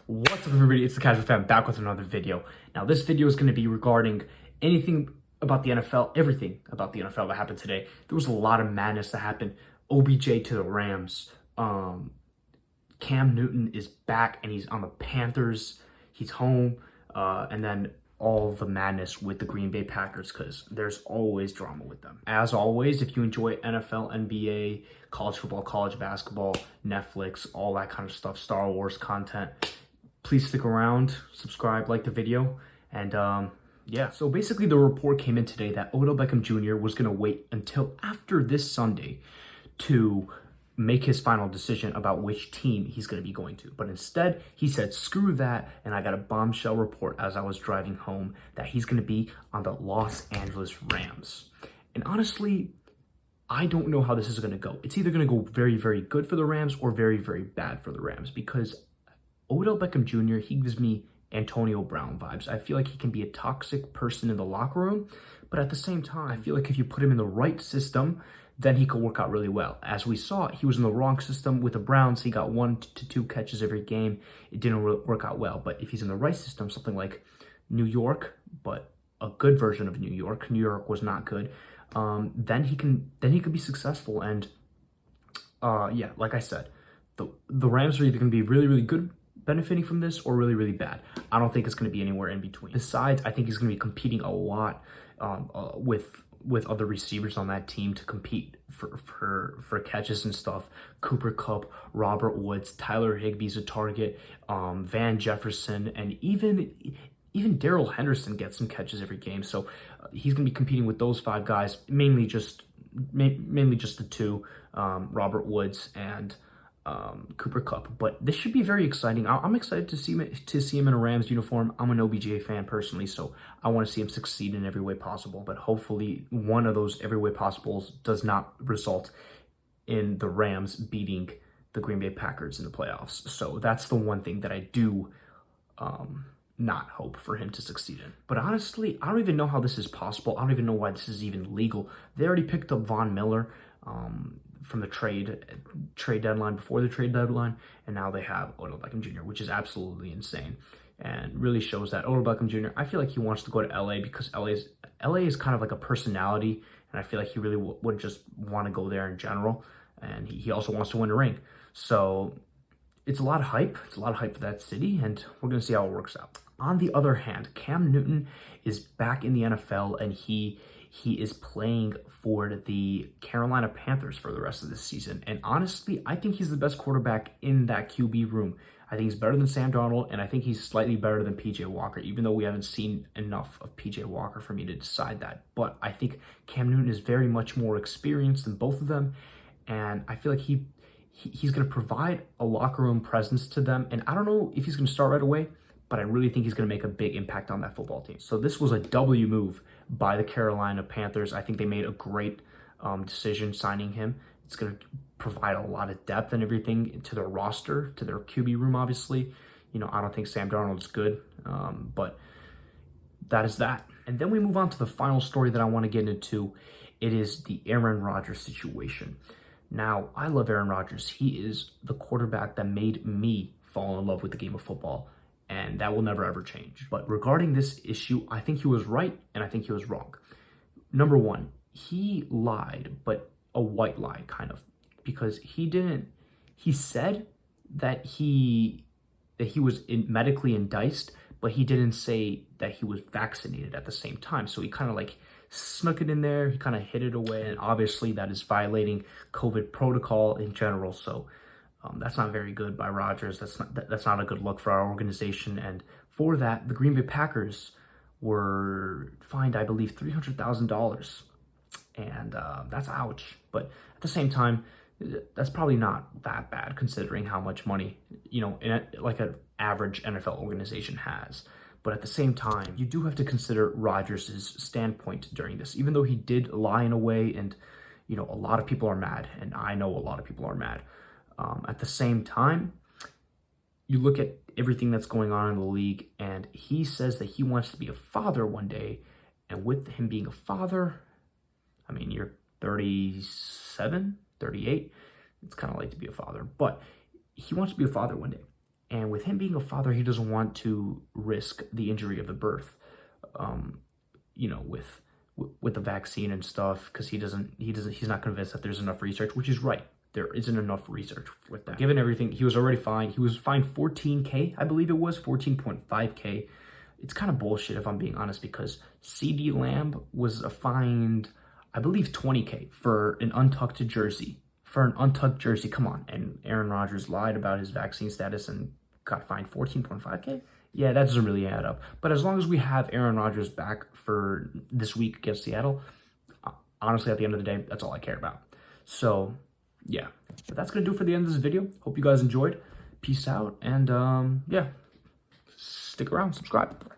What's up, everybody? It's the Casual Fan back with another video. Now, this video is going to be regarding anything about the NFL, everything about the NFL that happened today. There was a lot of madness that happened. OBJ to the Rams. Cam Newton is back and he's on the Panthers. He's home. And then all the madness with the Green Bay Packers, because there's always drama with them. As always, if you enjoy NFL, NBA, college football, college basketball, Netflix, all that kind of stuff, Star Wars content, please stick around, subscribe, like the video, and yeah. So basically the report came in today that Odell Beckham Jr. was going to wait until after this Sunday to make his final decision about which team he's going to be going to. But instead, he said, screw that, and I got a bombshell report as I was driving home that he's going to be on the Los Angeles Rams. And honestly, I don't know how this is going to go. It's either going to go very, very good for the Rams or very, very bad for the Rams, because Odell Beckham Jr., he gives me Antonio Brown vibes. I feel like he can be a toxic person in the locker room, but at the same time, I feel like if you put him in the right system, then he could work out really well. As we saw, he was in the wrong system with the Browns. He got 1 to 2 catches every game. It didn't work out well. But if he's in the right system, something like New York, but a good version of New York was not good, then he could be successful. And yeah, like I said, the Rams are either going to be really, really good benefiting from this or really, really bad. I don't think it's going to be anywhere in between. Besides, I think he's going to be competing a lot with other receivers on that team to compete for catches and stuff. Cooper Kupp, Robert Woods, Tyler Higbee's a target, Van Jefferson, and even Darrell Henderson gets some catches every game. So he's going to be competing with those 5 guys, mainly just the 2, Robert Woods and Cooper Kupp. But this should be very exciting. I'm excited to see him in a Rams uniform. I'm an OBJ fan personally, so I want to see him succeed in every way possible. But hopefully one of those every way possibles does not result in the Rams beating the Green Bay Packers in the playoffs. So that's the one thing that I do not hope for him to succeed in. But honestly, I don't even know how this is possible. I don't even know why this is even legal. They already picked up Von Miller from the trade deadline, before the trade deadline, and now they have Odell Beckham Jr., which is absolutely insane and really shows that Odell Beckham Jr., I feel like he wants to go to LA because LA is kind of like a personality, and I feel like he really would just want to go there in general, and he also wants to win a ring. So it's a lot of hype. It's a lot of hype for that city, and we're going to see how it works out. On the other hand, Cam Newton is back in the NFL, and he is playing for the Carolina Panthers for the rest of this season. And honestly, I think he's the best quarterback in that QB room. I think he's better than Sam Darnold, and I think he's slightly better than PJ Walker, even though we haven't seen enough of PJ Walker for me to decide that. But I think Cam Newton is very much more experienced than both of them, and I feel like he's going to provide a locker room presence to them. And I don't know if he's going to start right away, but I really think he's going to make a big impact on that football team. So this was a W move by the Carolina Panthers. I think they made a great decision signing him. It's going to provide a lot of depth and everything to their roster, to their QB room, obviously. You know, I don't think Sam Darnold's good, but that is that. And then we move on to the final story that I want to get into. It is the Aaron Rodgers situation. Now, I love Aaron Rodgers. He is the quarterback that made me fall in love with the game of football, and that will never, ever change. But regarding this issue, I think he was right, and I think he was wrong. Number one, he lied, but a white lie, kind of, because he said that he was medically indicted, but he didn't say that he was vaccinated at the same time. So he kind of like snuck it in there, he kind of hid it away, and obviously that is violating COVID protocol in general. So that's not very good by Rodgers. That's not a good look for our organization. And for that, the Green Bay Packers were fined, I believe, $300,000. And that's ouch. But at the same time, that's probably not that bad considering how much money, you know, like an average NFL organization has. But at the same time, you do have to consider Rodgers' standpoint during this. Even though he did lie in a way, and, you know, a lot of people are mad, and I know a lot of people are mad. At the same time, you look at everything that's going on in the league, and he says that he wants to be a father one day. And with him being a father, I mean, you're 37, 38. It's kind of late to be a father, but he wants to be a father one day. And with him being a father, he doesn't want to risk the injury of the birth, you know, with the vaccine and stuff, because he's not convinced that there's enough research, which is right. There isn't enough research with that. Given everything, he was already fined. He was fined 14K, I believe it was, 14.5K. It's kind of bullshit if I'm being honest, because CD Lamb was fined, I believe, 20K for an untucked jersey. For an untucked jersey, come on. And Aaron Rodgers lied about his vaccine status and got fined 14.5K? Yeah, that doesn't really add up. But as long as we have Aaron Rodgers back for this week against Seattle, honestly, at the end of the day, that's all I care about. So, yeah. But that's going to do it for the end of this video. Hope you guys enjoyed. Peace out. And, yeah, stick around, subscribe.